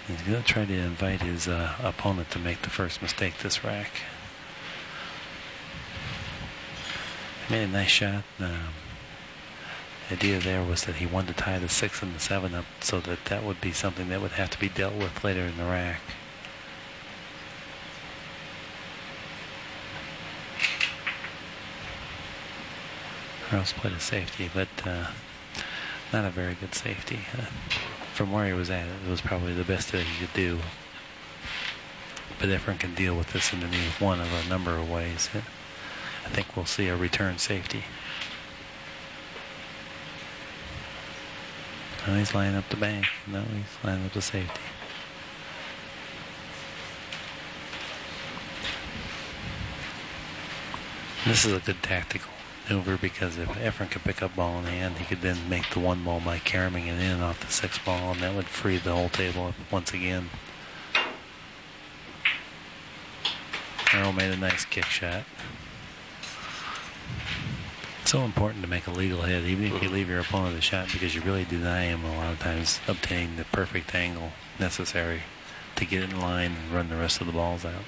He's going to try to invite his opponent to make the first mistake this rack. He made a nice shot. The idea there was that he wanted to tie the 6 and the 7 up so that that would be something that would have to be dealt with later in the rack. Earl's played a safety, but not a very good safety. From where he was at, it was probably the best that he could do. But Efren can deal with this in one of a number of ways. I think we'll see a return safety. No, he's lining up the bank. No, he's lining up the safety. This is a good tactical maneuver because if Efren could pick up ball in hand, he could then make the 1 ball by carrying it in off the 6 ball, and that would free the whole table up once again. Earl made a nice kick shot. It's so important to make a legal hit, even if you leave your opponent a shot, because you really deny him a lot of times obtaining the perfect angle necessary to get in line and run the rest of the balls out.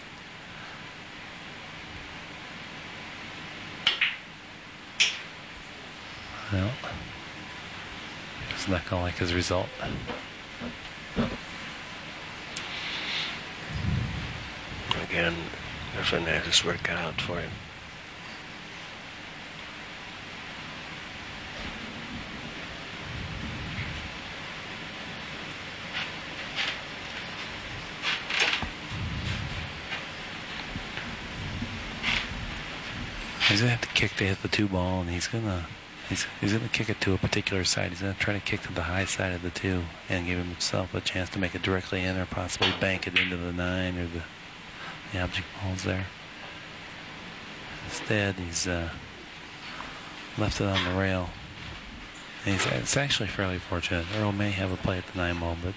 Well, it's not going to like his result. Again, Efren has his work cut out for him. He's gonna have to kick to hit the 2 ball, and he's gonna kick it to a particular side. He's gonna try to kick to the high side of the 2 and give himself a chance to make it directly in, or possibly bank it into the 9 or the object balls there. Instead, he's left it on the rail. And it's actually fairly fortunate. Earl may have a play at the 9 ball, but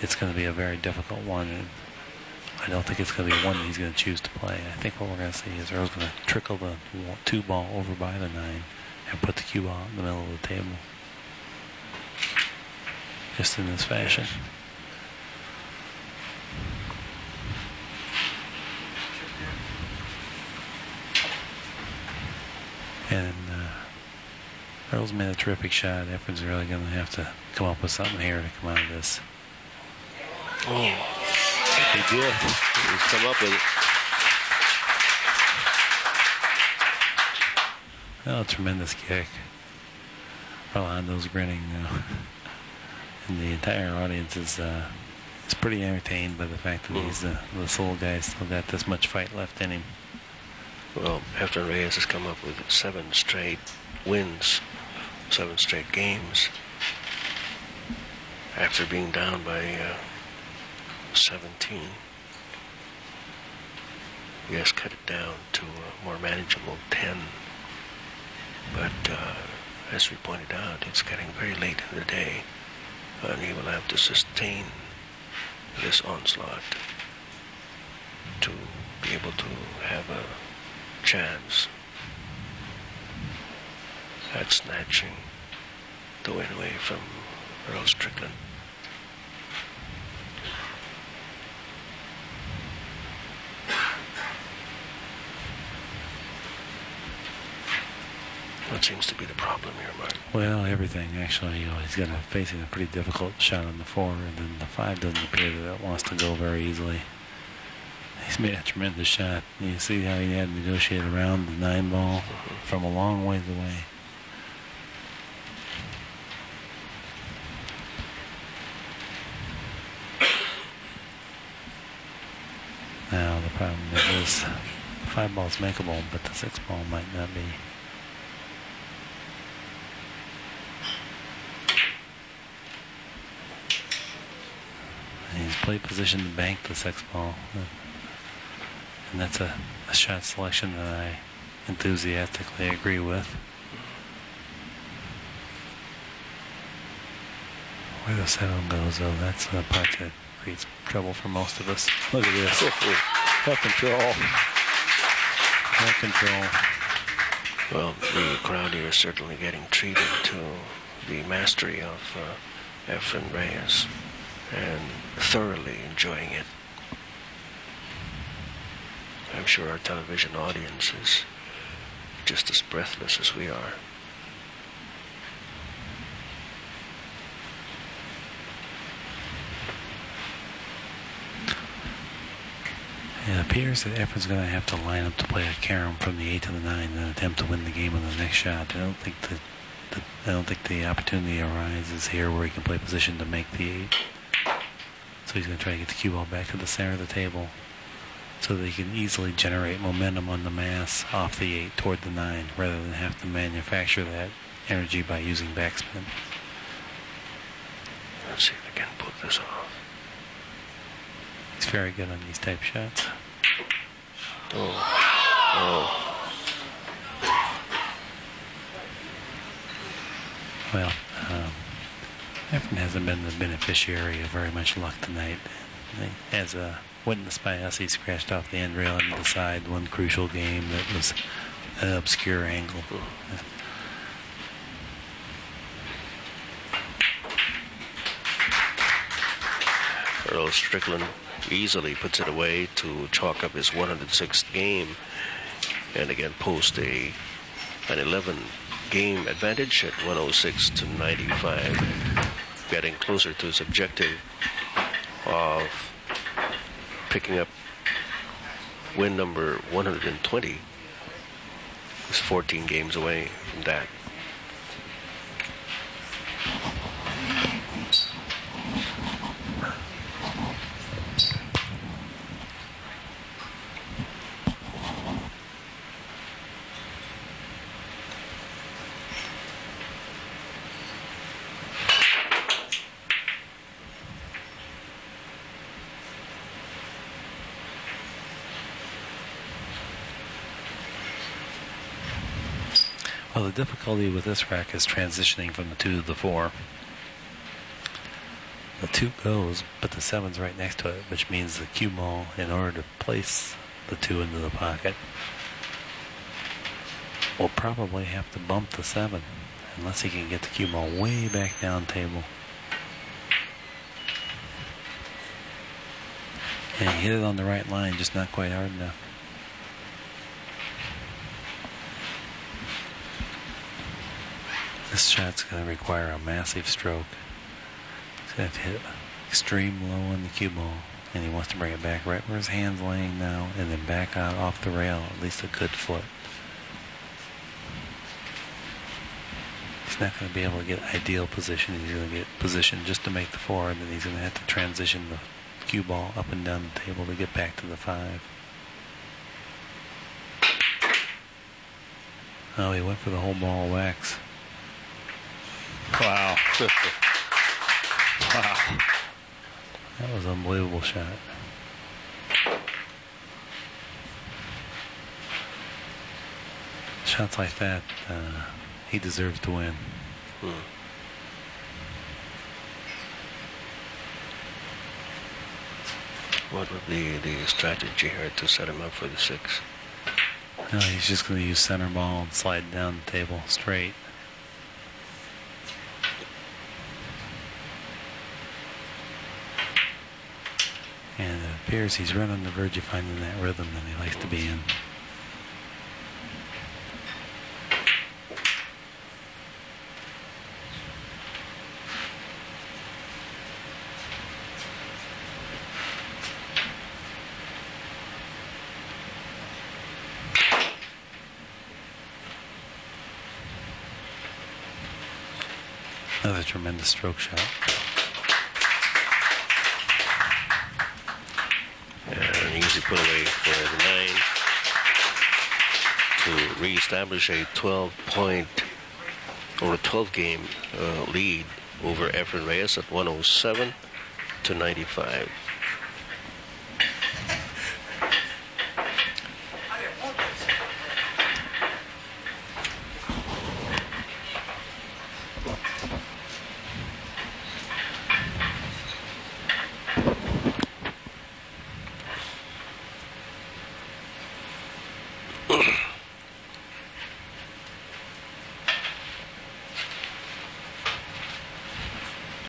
it's going to be a very difficult one. And I don't think it's going to be one that he's going to choose to play. I think what we're going to see is Earl's going to trickle the 2 ball over by the 9 and put the cue ball in the middle of the table. Just in this fashion. And Earl's made a terrific shot. Efren's really going to have to come up with something here to come out of this. Oh, he did. He's come up with it. Oh, tremendous kick. Rolando's grinning now. And the entire audience is pretty entertained by the fact that he's this little guy still got this much fight left in him. Well, Efren Reyes has come up with 7 straight wins, 7 straight games, after being down by 17. He has cut it down to a more manageable 10. But as we pointed out, it's getting very late in the day, and he will have to sustain this onslaught to be able to have a chance at snatching the win away from Earl Strickland. What seems to be the problem here, Mark? Well, everything, actually. He's facing a pretty difficult shot on the 4, and then the 5 doesn't appear that it wants to go very easily. He's made a tremendous shot. You see how he had to negotiate around the 9 ball from a long ways away. Now, the problem is 5 ball's makeable, but the 6 ball might not be. He's played position to bank the 6 ball. And that's a shot selection that I enthusiastically agree with. Where the 7 goes, though, that's the part that creates trouble for most of us. Look at this. What control. What control. Well, the crowd here is certainly getting treated to the mastery of Efren Reyes. and thoroughly enjoying it. I'm sure our television audience is just as breathless as we are. It appears that Efren's going to have to line up to play a carom from the 8 to the 9 and attempt to win the game on the next shot. I don't think the opportunity arises here where he can play position to make the 8. So he's going to try to get the cue ball back to the center of the table so that he can easily generate momentum on the mass off the 8 toward the 9 rather than have to manufacture that energy by using backspin. Let's see if I can pull this off. He's very good on these type shots. Well, Efren hasn't been the beneficiary of very much luck tonight. As witnessed by us, he scratched off the end rail and decide one crucial game that was an obscure angle. Earl Strickland easily puts it away to chalk up his 106th game and again post an 11-game advantage at 106 to 95, getting closer to his objective of picking up win number 120. He's 14 games away from that. Well, the difficulty with this rack is transitioning from the 2 to the 4. The 2 goes, but the 7's right next to it, which means the cue ball, in order to place the 2 into the pocket, will probably have to bump the 7, unless he can get the cue ball way back down table. And he hit it on the right line, just not quite hard enough. This shot's going to require a massive stroke. He's going to have to hit extreme low on the cue ball, and he wants to bring it back right where his hand's laying now, and then back out off the rail, at least a good foot. He's not going to be able to get ideal position. He's going to get position just to make the 4, and then he's going to have to transition the cue ball up and down the table to get back to the 5. Oh, he went for the whole ball of wax. Wow. Wow. That was an unbelievable shot. Shots like that, he deserves to win. What would be the strategy here to set him up for the 6? No, he's just going to use center ball and slide down the table straight. And it appears he's right on the verge of finding that rhythm that he likes to be in. Another tremendous stroke shot. And easy put away for the 9 to reestablish a 12-point or a 12-game lead over Efren Reyes at 107 to 95.